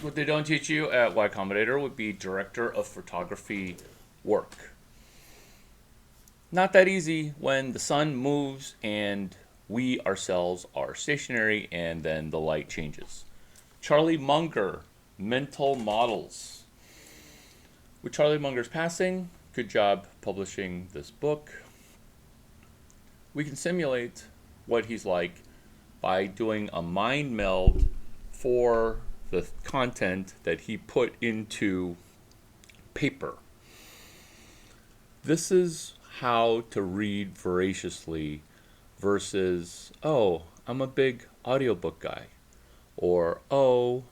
What they don't teach you at Y Combinator would be director of photography work. Not that easy when the sun moves and we ourselves are stationary and then the light changes. Charlie Munger, mental models. With Charlie Munger's passing, good job publishing this book. We can simulate what he's like by doing a mind meld for the content that he put into paper. This is how to read voraciously versus, oh, I'm a big audiobook guy, or, oh,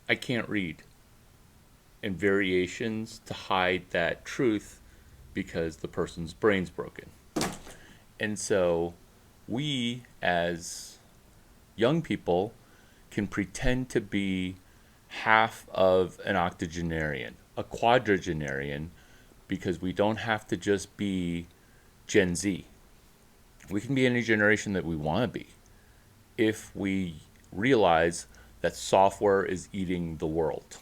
I can't read, and variations to hide that truth because the person's brain's broken. And so we, as young people, can pretend to be half of an octogenarian, a quadragenarian, because we don't have to just be Gen Z. We can be any generation that we want to be if we realize that software is eating the world.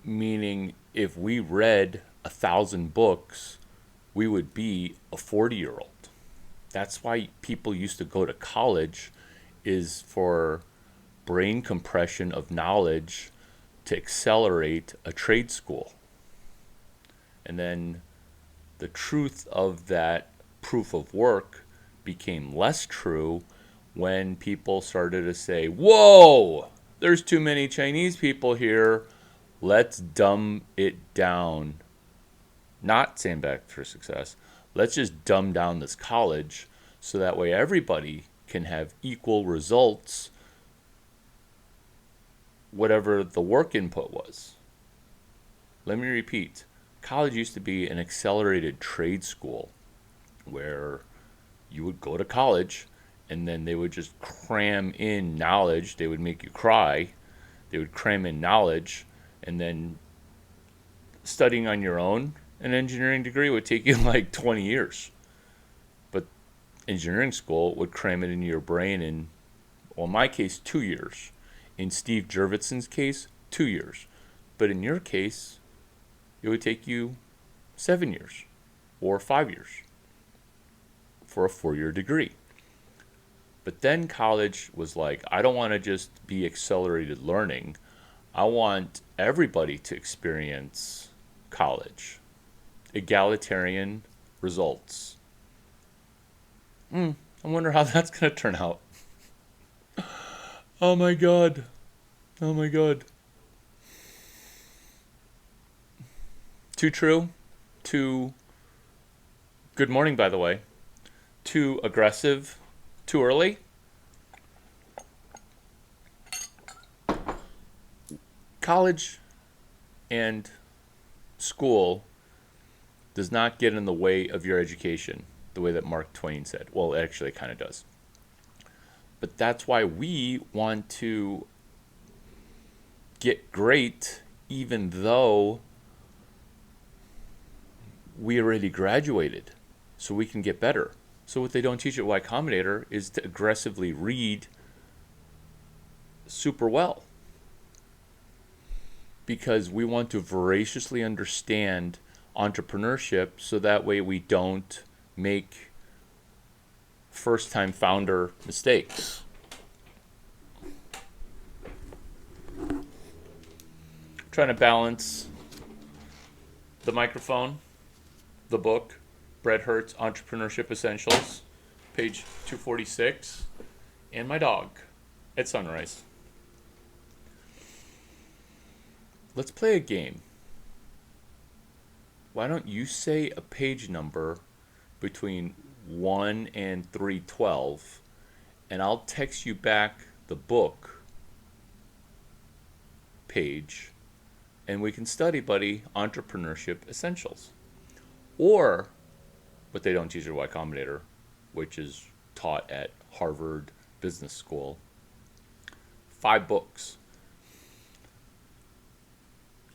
Meaning, if we read 1,000 books, we would be a 40-year-old. That's why people used to go to college, is for brain compression of knowledge to accelerate a trade school. And then the truth of that proof of work became less true when people started to say, whoa, there's too many Chinese people here. Let's dumb it down. Not Sandbag for Success. Let's just dumb down this college so that way everybody can have equal results, whatever the work input was. Let me repeat. College used to be an accelerated trade school where you would go to college and then they would just cram in knowledge. They would make you cry. They would cram in knowledge, and then studying on your own an engineering degree would take you like 20 years. But engineering school would cram it into your brain in, well, in my case, 2 years. In Steve Jurvetson's case, 2 years. But in your case, it would take you 7 years or 5 years for a 4-year degree. But then college was like, I don't want to just be accelerated learning. I want everybody to experience college. Egalitarian results. I wonder how that's going to turn out. Oh my God. Oh my God. Too true. Too. Good morning, by the way. Too aggressive. Too early. College and school does not get in the way of your education, the way that Mark Twain said. Well, actually, it kind of does. But that's why we want to get great even though we already graduated, so we can get better. So what they don't teach at Y Combinator is to aggressively read super well, because we want to voraciously understand entrepreneurship so that way we don't make first-time founder mistakes. Trying to balance the microphone, the book, Brett Hertz Entrepreneurship Essentials, page 246, and my dog at sunrise. Let's play a game. Why don't you say a page number between 1 and 312, and I'll text you back the book page, and we can study, buddy, Entrepreneurship Essentials. Or what they don't teach at Y Combinator, which is taught at Harvard Business School. 5 books.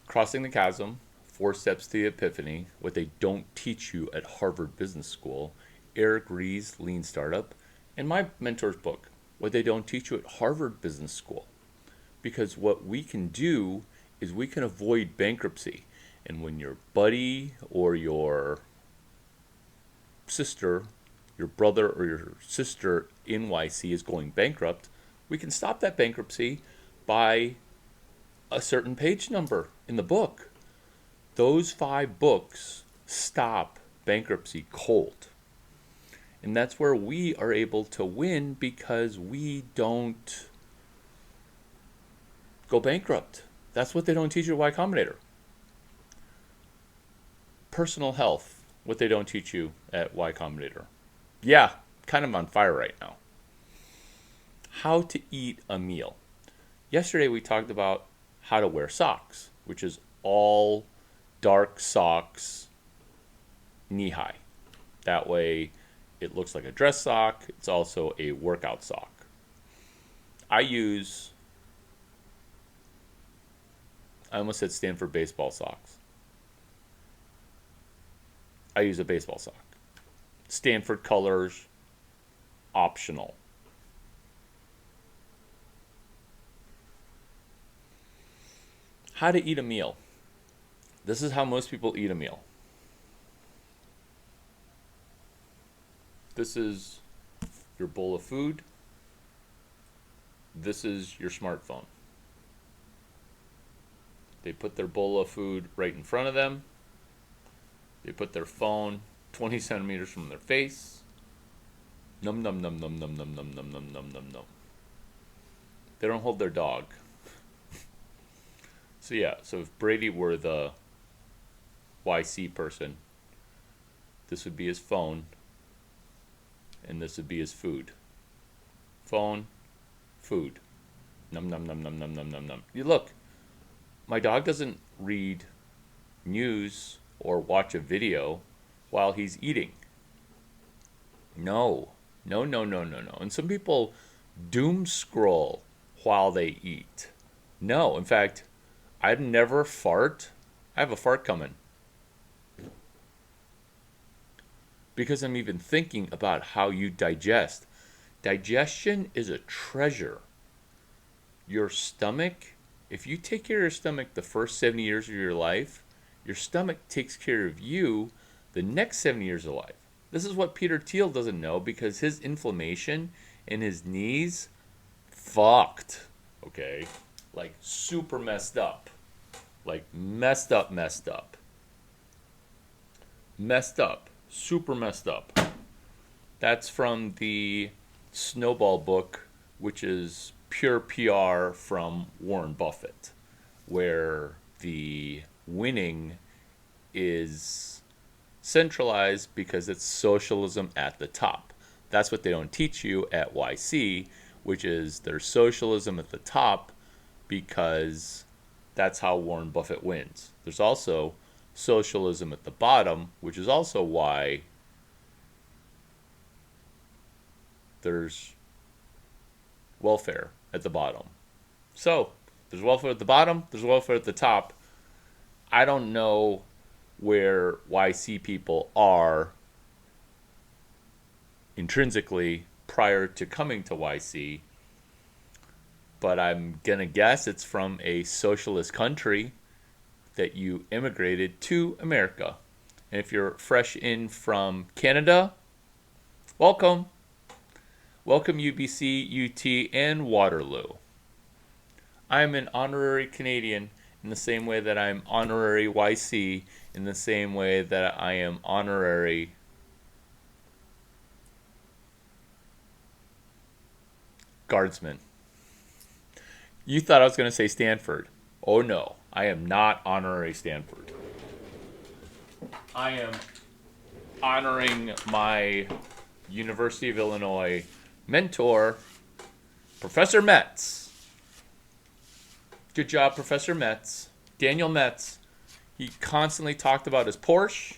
Crossing the Chasm, 4 Steps to the Epiphany. What they don't teach you at Harvard Business School Eric Ries's Lean Startup, and my mentor's book, What They Don't Teach You at Harvard Business School. Because what we can do is we can avoid bankruptcy. And when your buddy or your sister, your brother or your sister in YC is going bankrupt, we can stop that bankruptcy by a certain page number in the book. Those 5 books stop bankruptcy cold. And that's where we are able to win, because we don't go bankrupt. That's what they don't teach you at Y Combinator. Personal health, what they don't teach you at Y Combinator. Yeah, kind of on fire right now. How to eat a meal. Yesterday we talked about how to wear socks, which is all dark socks, knee-high. That way it looks like a dress sock. It's also a workout sock. I almost said Stanford baseball socks. I use a baseball sock. Stanford colors, optional. How to eat a meal. This is how most people eat a meal. This is your bowl of food. This is your smartphone. They put their bowl of food right in front of them. They put their phone 20 centimeters from their face. Num num num num num num num num num num num num. They don't hold their dog. So if Brady were the YC person, this would be his phone, and this would be his food. Phone, food. Num num num num num num num num. You look, my dog doesn't read news or watch a video while he's eating. No. And some people doom scroll while they eat. No, in fact, I'd never fart. I have a fart coming. Because I'm even thinking about how you digest. Digestion is a treasure. Your stomach, if you take care of your stomach the first 70 years of your life, your stomach takes care of you the next 70 years of life. This is what Peter Thiel doesn't know, because his inflammation in his knees fucked. Okay? Like super messed up. Like messed up. Messed up. Super messed up. That's from the Snowball book, which is pure PR from Warren Buffett, where the winning is centralized because it's socialism at the top. That's what they don't teach you at YC, which is there's socialism at the top, because that's how Warren Buffett wins. There's also socialism at the bottom, which is also why there's welfare at the bottom. So, there's welfare at the bottom, there's welfare at the top. I don't know where YC people are intrinsically prior to coming to YC, but I'm going to guess it's from a socialist country that you immigrated to America. And if you're fresh in from Canada, welcome. Welcome UBC, UT, and Waterloo. I'm an honorary Canadian in the same way that I'm honorary YC, in the same way that I am honorary Guardsman. You thought I was going to say Stanford. Oh no, I am not honorary Stanford. I am honoring my University of Illinois mentor, Professor Metz. Good job, Professor Metz. Daniel Metz. He constantly talked about his Porsche,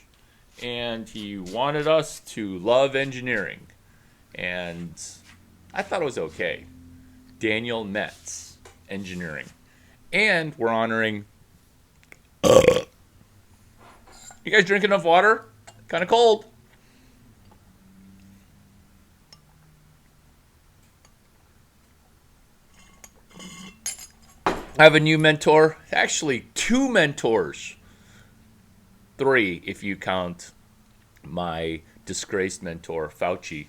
and he wanted us to love engineering. And I thought it was okay. Daniel Metz, engineering. And we're honoring... You guys drink enough water? Kind of cold. I have a new mentor. Actually, two mentors. Three, if you count my disgraced mentor, Fauci.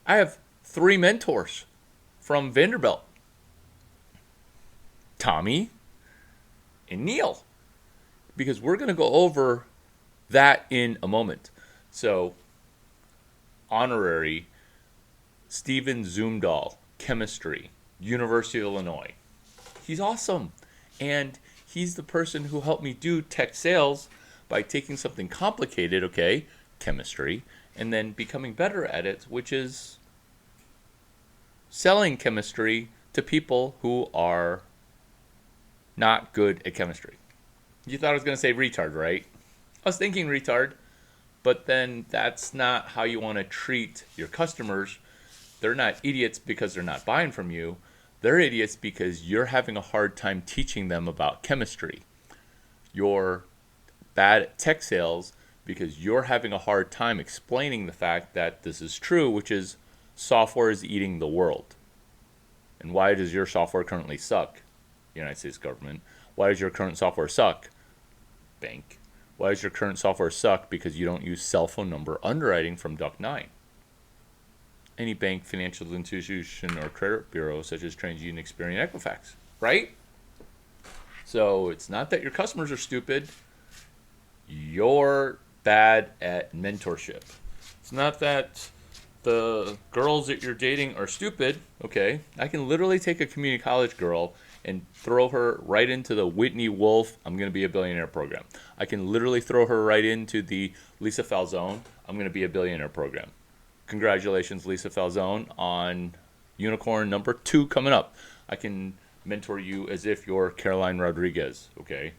I have three mentors from Vanderbilt: Tommy and Neil. Because we're going to go over that in a moment. So, honorary Stephen Zumdahl, chemistry, University of Illinois. He's awesome. And he's the person who helped me do tech sales by taking something complicated, okay, chemistry, and then becoming better at it, which is selling chemistry to people who are not good at chemistry. You thought I was going to say retard, right? I was thinking retard, but then that's not how you want to treat your customers. They're not idiots because they're not buying from you. They're idiots because you're having a hard time teaching them about chemistry. You're bad at tech sales because you're having a hard time explaining the fact that this is true, which is software is eating the world. And why does your software currently suck? United States government. Why does your current software suck? Bank. Why does your current software suck? Because you don't use cell phone number underwriting from Duck 9. Any bank, financial institution, or credit bureau such as TransUnion, Experian, Equifax, right? So it's not that your customers are stupid. You're bad at mentorship. It's not that the girls that you're dating are stupid. Okay, I can literally take a community college girl and throw her right into the Whitney Wolf I'm going to be a billionaire program. I can literally throw her right into the Lisa Falzone I'm going to be a billionaire program. Congratulations, Lisa Falzone, on unicorn number 2 coming up. I can mentor you as if you're Caroline Rodriguez, okay?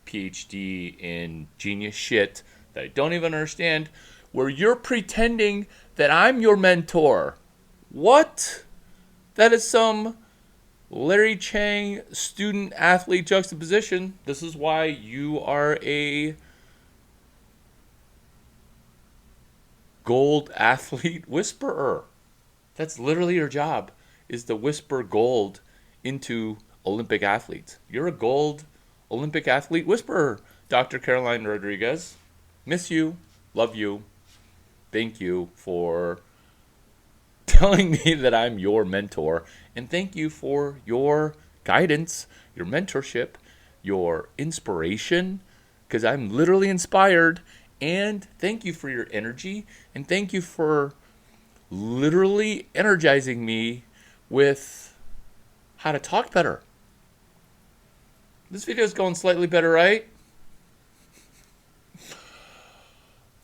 PhD in genius shit that I don't even understand, where you're pretending that I'm your mentor. What? That is some Larry Chang student-athlete juxtaposition. This is why you are a gold athlete whisperer. That's literally your job, is to whisper gold into Olympic athletes. You're a gold Olympic athlete whisperer, Dr. Caroline Rodriguez. Miss you. Love you. Thank you for telling me that I'm your mentor. And thank you for your guidance, your mentorship, your inspiration, because I'm literally inspired. And thank you for your energy. And thank you for literally energizing me with how to talk better. This video is going slightly better, right?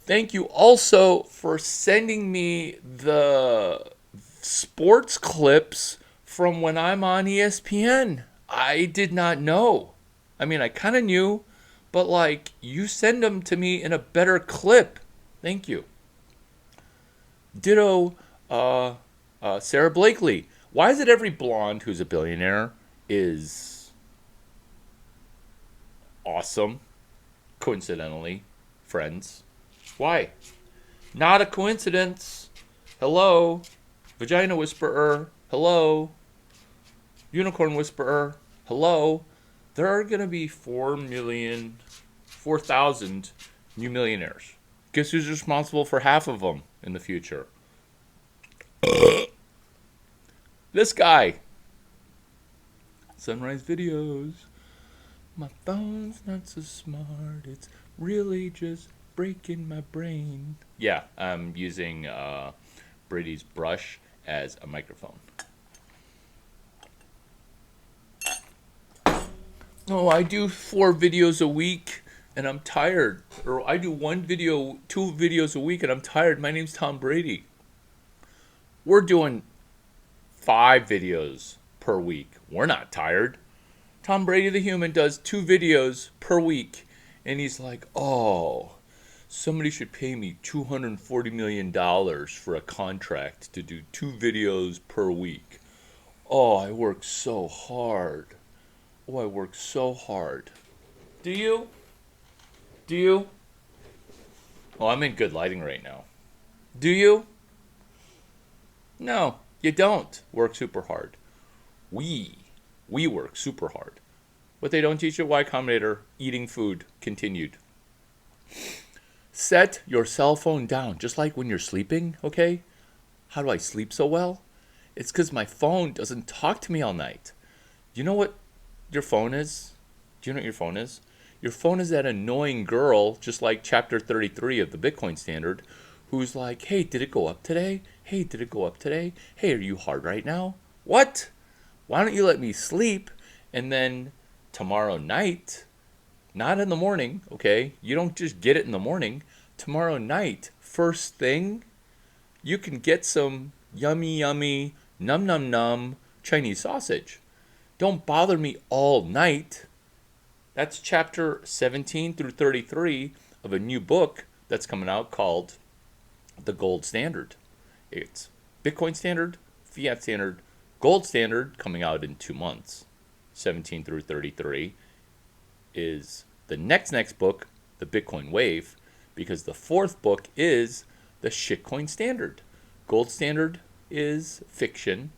Thank you also for sending me the sports clips from when I'm on ESPN. I did not know. I mean, I kind of knew, but like, you send them to me in a better clip. Thank you. Ditto, Sarah Blakely. Why is it every blonde who's a billionaire is awesome? Coincidentally, friends. Why? Not a coincidence. Hello. Vagina whisperer. Hello. Unicorn whisperer. Hello. There are going to be 4,000 new millionaires. Guess who's responsible for half of them in the future? This guy. Sunrise videos. My phone's not so smart. It's really just breaking my brain. Yeah, I'm using Brady's brush as a microphone. Oh, I do 4 videos a week and I'm tired. Or I do 2 videos a week and I'm tired. My name's Tom Brady. We're doing 5 videos per week. We're not tired. Tom Brady the human does 2 videos per week. And he's like, oh, somebody should pay me $240 million for a contract to do 2 videos per week. Oh, I work so hard. Oh, I work so hard. Do you? Do you? Oh, I'm in good lighting right now. Do you? No, you don't work super hard. We We work super hard. What they don't teach at Y Combinator, eating food continued. Set your cell phone down, just like when you're sleeping, okay? How do I sleep so well? It's because my phone doesn't talk to me all night. You know what your phone is? Do you know what your phone is? Your phone is that annoying girl, just like chapter 33 of the Bitcoin Standard, who's like, hey, did it go up today? Hey, did it go up today? Hey, are you hard right now? What? Why don't you let me sleep? And then tomorrow night, not in the morning, okay? You don't just get it in the morning. Tomorrow night, first thing, you can get some yummy, yummy, num num num Chinese sausage. Don't bother me all night. That's chapter 17 through 33 of a new book that's coming out called The Gold Standard. It's Bitcoin Standard, Fiat Standard, Gold Standard coming out in 2 months. 17 through 33 is the next book, The Bitcoin Wave, because the fourth book is the Shitcoin Standard. Gold Standard is fiction.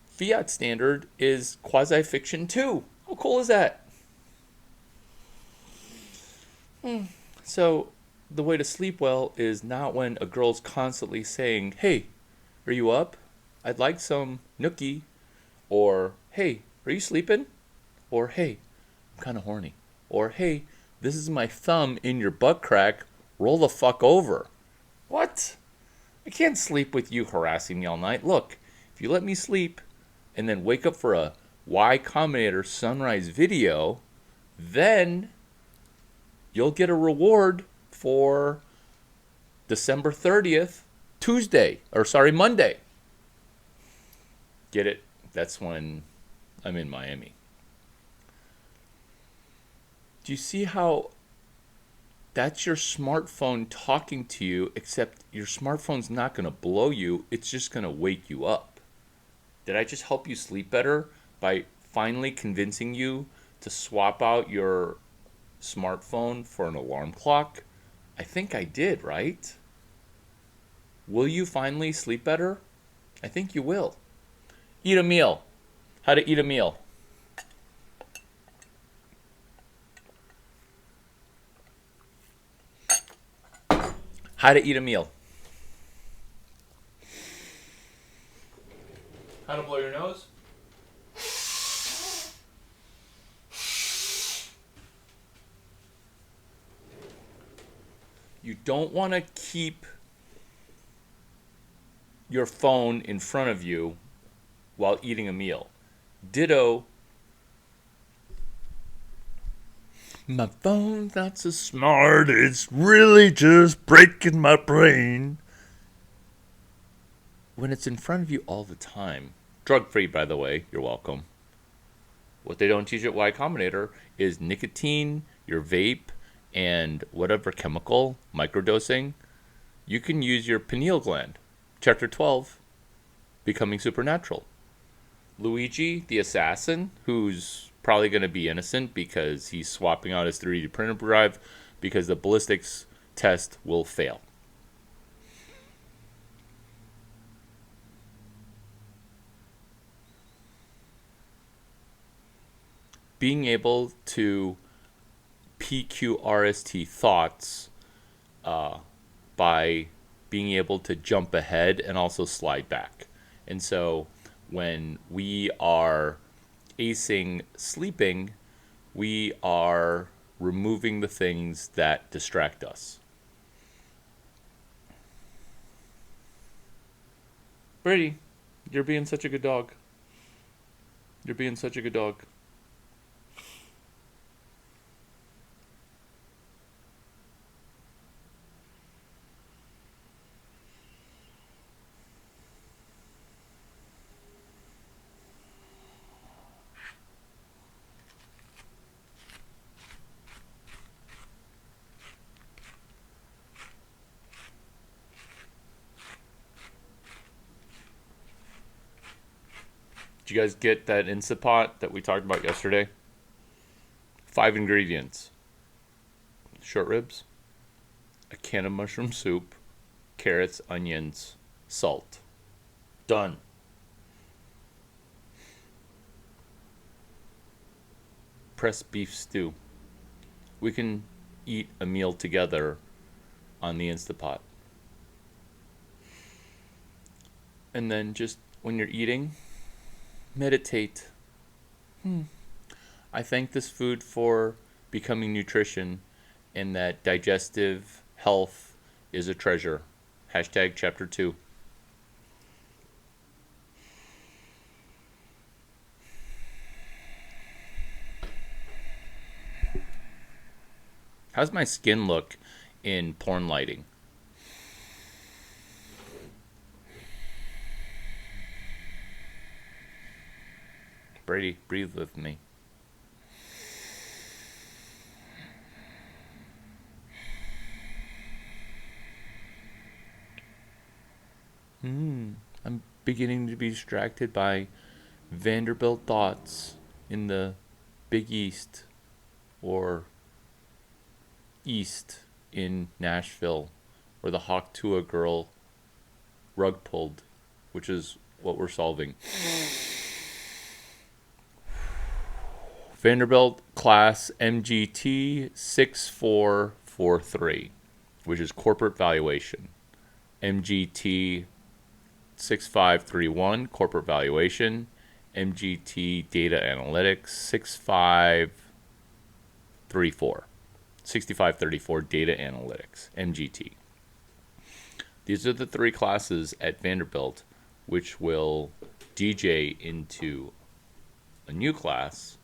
Fiat Standard is quasi-fiction too. How cool is that? So the way to sleep well is not when a girl's constantly saying, hey, are you up? I'd like some nookie. Or, hey, are you sleeping? Or, hey, I'm kind of horny. Or, hey, this is my thumb in your butt crack. Roll the fuck over. What? I can't sleep with you harassing me all night. Look, if you let me sleep and then wake up for a Y Combinator sunrise video, then you'll get a reward for December 30th, Monday. Get it? That's when I'm in Miami. Do you see how that's your smartphone talking to you, except your smartphone's not going to blow you, it's just going to wake you up? Did I just help you sleep better by finally convincing you to swap out your smartphone for an alarm clock? I think I did, right? Will you finally sleep better? I think you will. Eat a meal. How to eat a meal. How to eat a meal. How to blow your nose. You don't want to keep your phone in front of you while eating a meal. Ditto. My phone's not so smart, it's really just breaking my brain. When it's in front of you all the time, drug-free, by the way, you're welcome. What they don't teach at Y Combinator is nicotine, your vape, and whatever chemical, microdosing. You can use your pineal gland. Chapter 12, Becoming Supernatural. Luigi, the assassin, who's probably going to be innocent because he's swapping out his 3D printer drive because the ballistics test will fail. Being able to PQRST thoughts by being able to jump ahead and also slide back. And so when we are acing sleeping, we are removing the things that distract us. Brady, you're being such a good dog. You're being such a good dog. Did you guys get that Instant Pot that we talked about yesterday? 5 ingredients. Short ribs, a can of mushroom soup, carrots, onions, salt. Done. pressed beef stew. We can eat a meal together on the Instapot. And then just when you're eating, meditate. I thank this food for becoming nutrition and that digestive health is a treasure. Hashtag chapter 2. How's my skin look in porn lighting? Brady, breathe with me. I'm beginning to be distracted by Vanderbilt thoughts in the Big East or East in Nashville, where the Hawk Tuah girl rug pulled, which is what we're solving. Vanderbilt class MGT 6443, which is corporate valuation. MGT 6531, corporate valuation. MGT data analytics 6534 data analytics, MGT. These are the three classes at Vanderbilt which will DJ into a new class,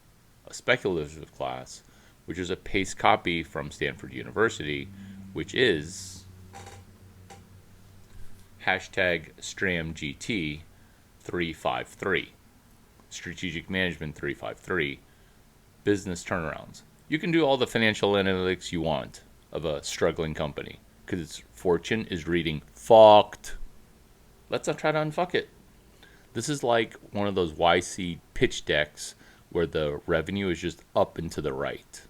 a speculative class, which is a paste copy from Stanford University, which is hashtag StramGT 353, Strategic Management 353, business turnarounds. You can do all the financial analytics you want of a struggling company because its fortune is reading fucked. Let's not try to unfuck it. This is like one of those YC pitch decks where the revenue is just up and to the right.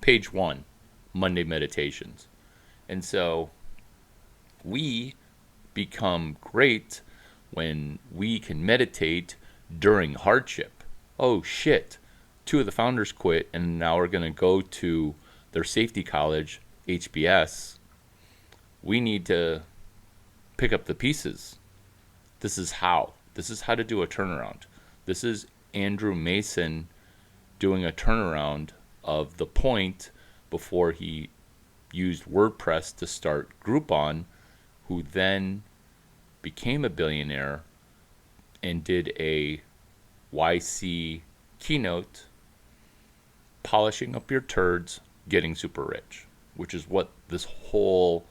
Page 1, Monday Meditations. And so we become great when we can meditate during hardship. Oh shit. 2 of the founders quit and now we're going to go to their safety college, HBS. We need to pick up the pieces. This is how to do a turnaround. This is Andrew Mason doing a turnaround of the point before he used WordPress to start Groupon, who then became a billionaire and did a YC keynote, polishing up your turds, getting super rich, which is what this whole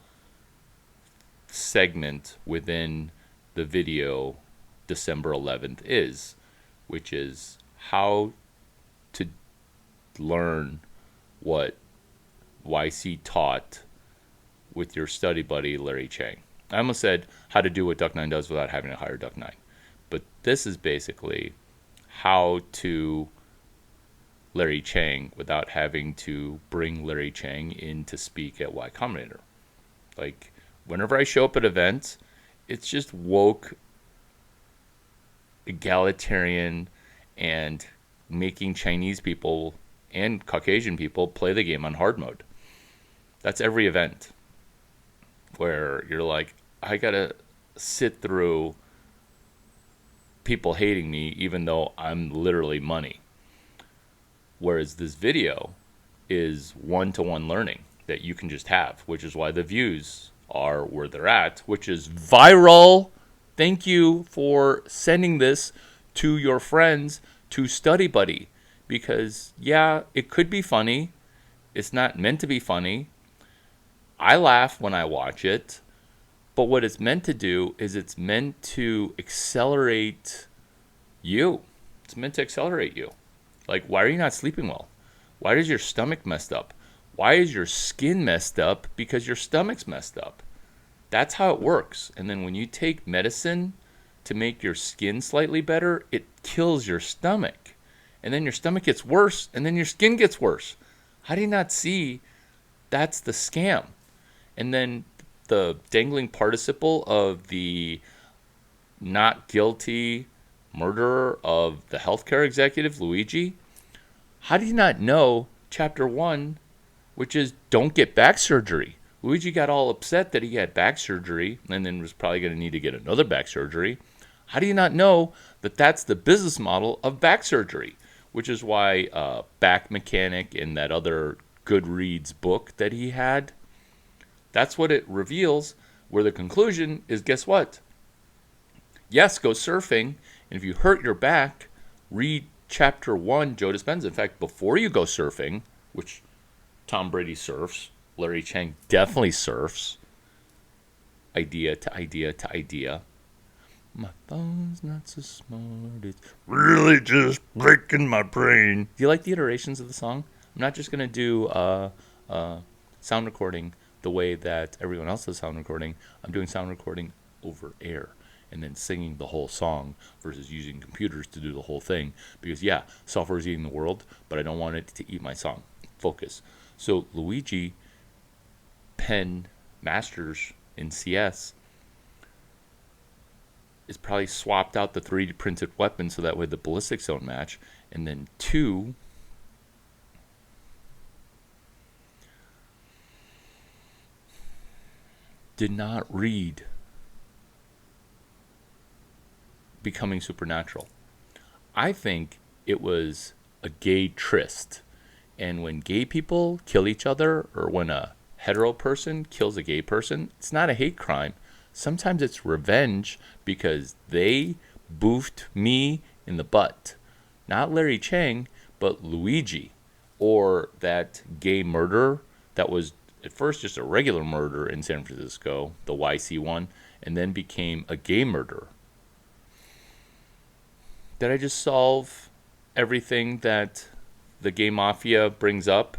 segment within the video December 11th is, which is how to learn what YC taught with your study buddy Larry Chang. I almost said how to do what Duck9 does without having to hire Duck9. But this is basically how to Larry Chang without having to bring Larry Chang in to speak at Y Combinator. Like, whenever I show up at events, it's just woke, egalitarian, and making Chinese people and Caucasian people play the game on hard mode. That's every event where you're like, I gotta sit through people hating me even though I'm literally money. Whereas this video is one-to-one learning that you can just have, which is why the views are where they're at, which is viral. Thank you for sending this to your friends to Study Buddy, because yeah, it could be funny. It's not meant to be funny. I laugh when I watch it, but what it's meant to do is it's meant to accelerate you. It's meant to accelerate you. Like, why are you not sleeping well? Why is your stomach messed up? Why is your skin messed up? Because your stomach's messed up. That's how it works. And then when you take medicine to make your skin slightly better, it kills your stomach. And then your stomach gets worse, and then your skin gets worse. How do you not see that's the scam? And then the dangling participle of the not guilty murderer of the healthcare executive, Luigi. How do you not know chapter 1, which is don't get back surgery? Luigi got all upset that he had back surgery and then was probably going to need to get another back surgery. How do you not know that that's the business model of back surgery? Which is why Back Mechanic in that other Goodreads book that he had, that's what it reveals, where the conclusion is, guess what? Yes, go surfing, and if you hurt your back, read chapter 1, Joe Dispenza. In fact, before you go surfing, which Tom Brady surfs, Larry Chang definitely surfs, idea to idea to idea. My phone's not so smart, it's really just breaking my brain. Do you like the iterations of the song? I'm not just going to do sound recording the way that everyone else does sound recording. I'm doing sound recording over air and then singing the whole song versus using computers to do the whole thing. Because, yeah, software is eating the world, but I don't want it to eat my song. Focus. So Luigi Penn Masters in CS is probably swapped out the 3D printed weapon so that way the ballistics don't match. And then 2, did not read Becoming Supernatural. I think it was a gay tryst. And when gay people kill each other, or when a hetero person kills a gay person, it's not a hate crime. Sometimes it's revenge because they boofed me in the butt. Not Larry Chang, but Luigi. Or that gay murder that was at first just a regular murder in San Francisco, the YC one, and then became a gay murder. Did I just solve everything that the gay mafia brings up?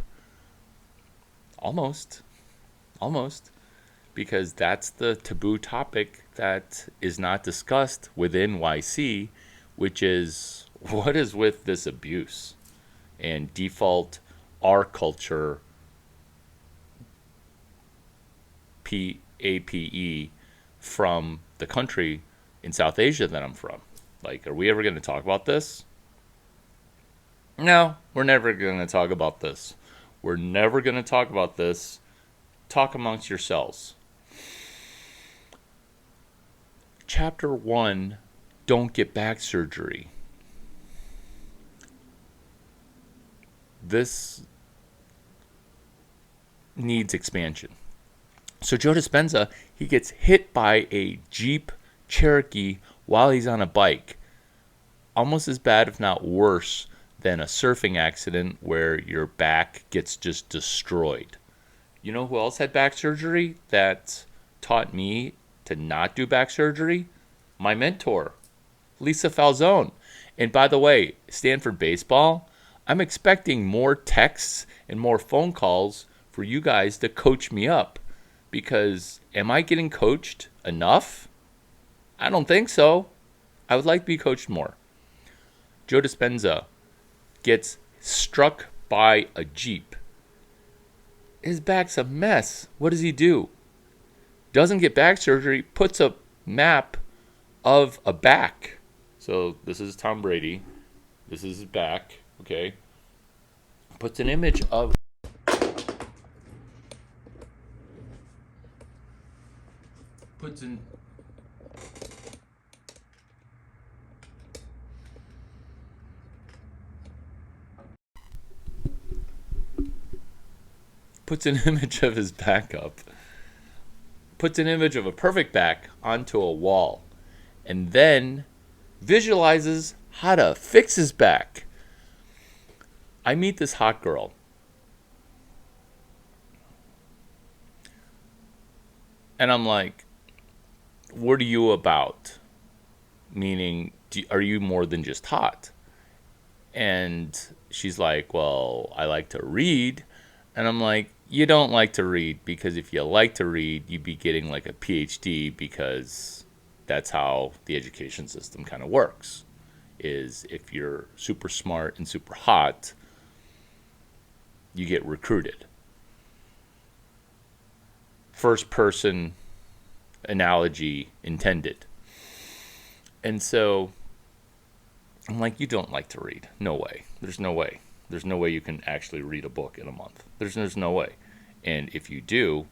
Almost. Because that's the taboo topic that is not discussed within YC, which is what is with this abuse and default our culture PAPE from the country in South Asia that I'm from. Like, are we ever going to talk about this? No, we're never going to talk about this. We're never going to talk about this. Talk amongst yourselves. Chapter 1, don't get back surgery. This needs expansion. So Joe Dispenza, he gets hit by a Jeep Cherokee while he's on a bike. Almost as bad, if not worse, than a surfing accident where your back gets just destroyed. You know who else had back surgery that taught me to not do back surgery? My mentor, Lisa Falzone. And by the way, Stanford baseball, I'm expecting more texts and more phone calls for you guys to coach me up. Because am I getting coached enough? I don't think so. I would like to be coached more. Joe Dispenza gets struck by a Jeep. His back's a mess. What does he do? Doesn't get back surgery, puts a map of a back. So this is Tom Brady. This is his back, okay? Puts an image of puts an image of his back up, puts an image of a perfect back onto a wall, and then visualizes how to fix his back. I meet this hot girl. And I'm like, what are you about? Meaning, are you more than just hot? And she's like, well, I like to read. And I'm like, you don't like to read, because if you like to read, you'd be getting like a PhD, because that's how the education system kind of works. Is if you're super smart and super hot, you get recruited. First person analogy intended. And so I'm like, you don't like to read. No way. There's no way. There's no way you can actually read a book in a month. There's no way. And if you do,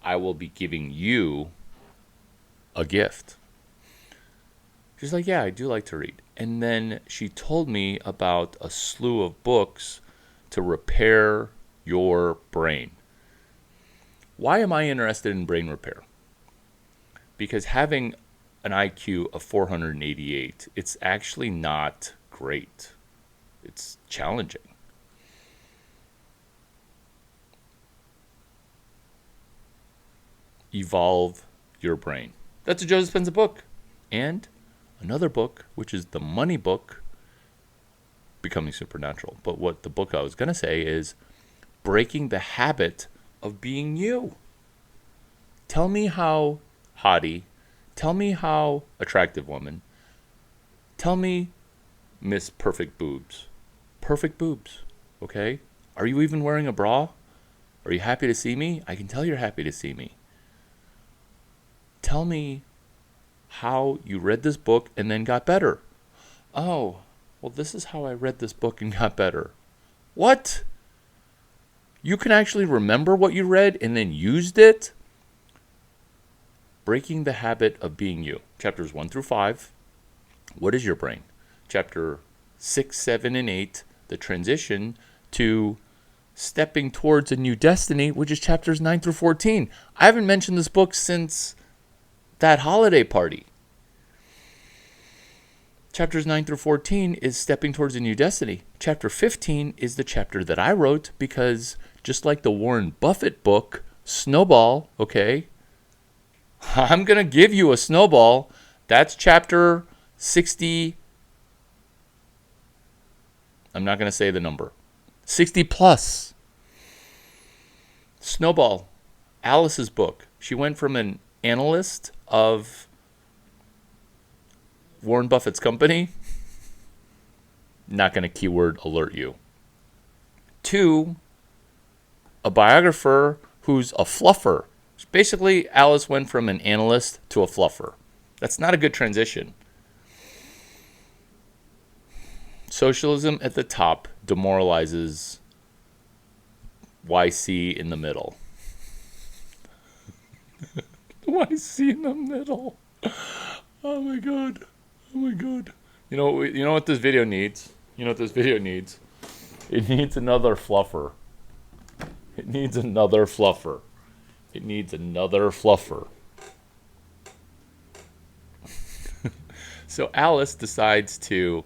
I will be giving you a gift. She's like, yeah, I do like to read. And then she told me about a slew of books to repair your brain. Why am I interested in brain repair? Because having an IQ of 488, it's actually not great. It's challenging. Evolve your brain. That's a Joe Dispenza book. And another book, which is the money book, Becoming Supernatural. But what the book I was going to say is Breaking the Habit of Being You. Tell me how hottie, tell me how attractive woman, tell me Miss Perfect Boobs. Perfect boobs, okay? Are you even wearing a bra? Are you happy to see me? I can tell you're happy to see me. Tell me how you read this book and then got better. Oh, well, this is how I read this book and got better. What? You can actually remember what you read and then used it? Breaking the Habit of Being You. Chapters 1 through 5. What is your brain? Chapter 6, 7, and 8. The transition to stepping towards a new destiny, which is chapters 9 through 14. I haven't mentioned this book since that holiday party. Chapters 9 through 14 is stepping towards a new destiny. Chapter 15 is the chapter that I wrote because just like the Warren Buffett book, Snowball, okay, I'm going to give you a snowball. That's chapter 60. I'm not going to say the number. 60 plus. Snowball, Alice's book. She went from an analyst of Warren Buffett's company, not going to keyword alert you, to a biographer who's a fluffer. Basically, Alice went from an analyst to a fluffer. That's not a good transition. Socialism at the top demoralizes YC in the middle. YC in the middle. Oh my god. Oh my god. You know what this video needs? You know what this video needs? It needs another fluffer. It needs another fluffer. It needs another fluffer. So Alice decides to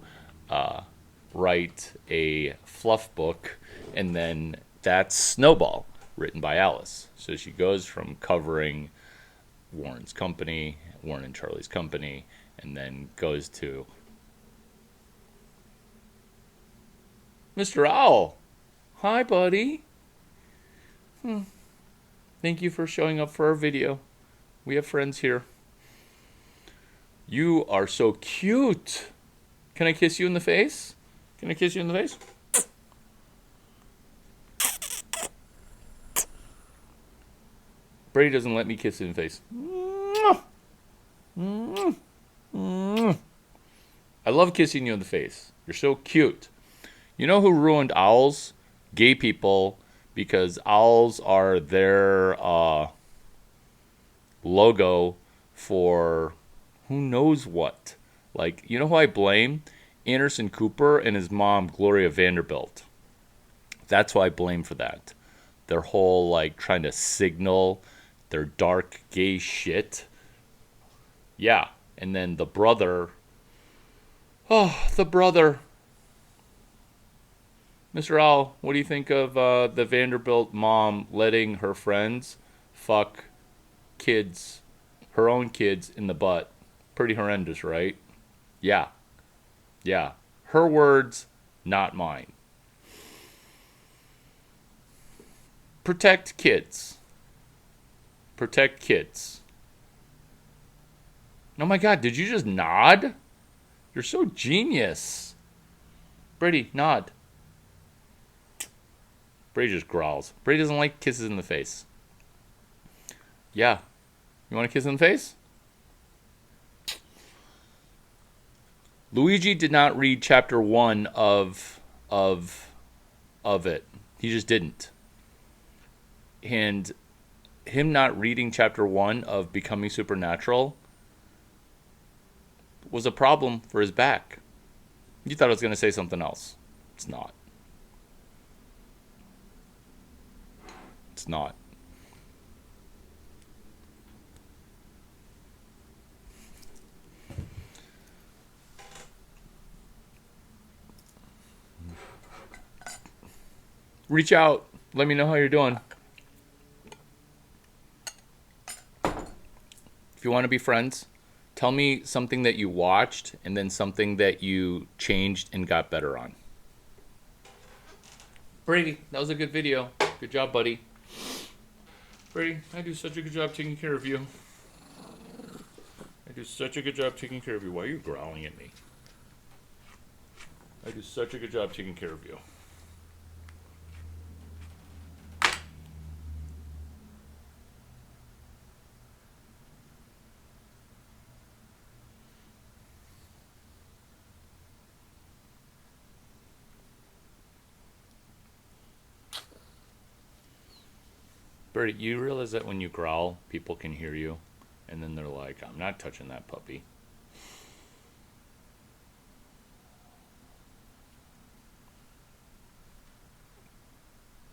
write a fluff book, and then that's Snowball, written by Alice. So she goes from covering Warren's company, Warren and Charlie's company, and then goes to Mr. Owl. Hi, buddy. Thank you for showing up for our video. We have friends here. You are so cute. Can I kiss you in the face? Can I kiss you in the face? Brady doesn't let me kiss him in the face. I love kissing you in the face. You're so cute. You know who ruined owls? Gay people, because owls are their logo for who knows what. Like, you know who I blame? Anderson Cooper and his mom, Gloria Vanderbilt. That's who I blame for that. Their whole, like, trying to signal their dark gay shit. Yeah. And then the brother. Oh, the brother. Mr. Owl, what do you think of the Vanderbilt mom letting her friends fuck kids, her own kids, in the butt? Pretty horrendous, right? Yeah. Yeah. Her words, not mine. Protect kids. Protect kids. Oh my god, did you just nod? You're so genius. Brady, nod. Brady just growls. Brady doesn't like kisses in the face. Yeah. You want a kiss in the face? Luigi did not read chapter 1 of of it. He just didn't. And him not reading chapter 1 of Becoming Supernatural was a problem for his back. You thought I was going to say something else. It's not. It's not. Reach out. Let me know how you're doing. If you want to be friends, tell me something that you watched and then something that you changed and got better on. Brady, that was a good video. Good job, buddy. Brady, I do such a good job taking care of you. I do such a good job taking care of you. Why are you growling at me? I do such a good job taking care of you. Birdie, you realize that when you growl, people can hear you, and then they're like, I'm not touching that puppy.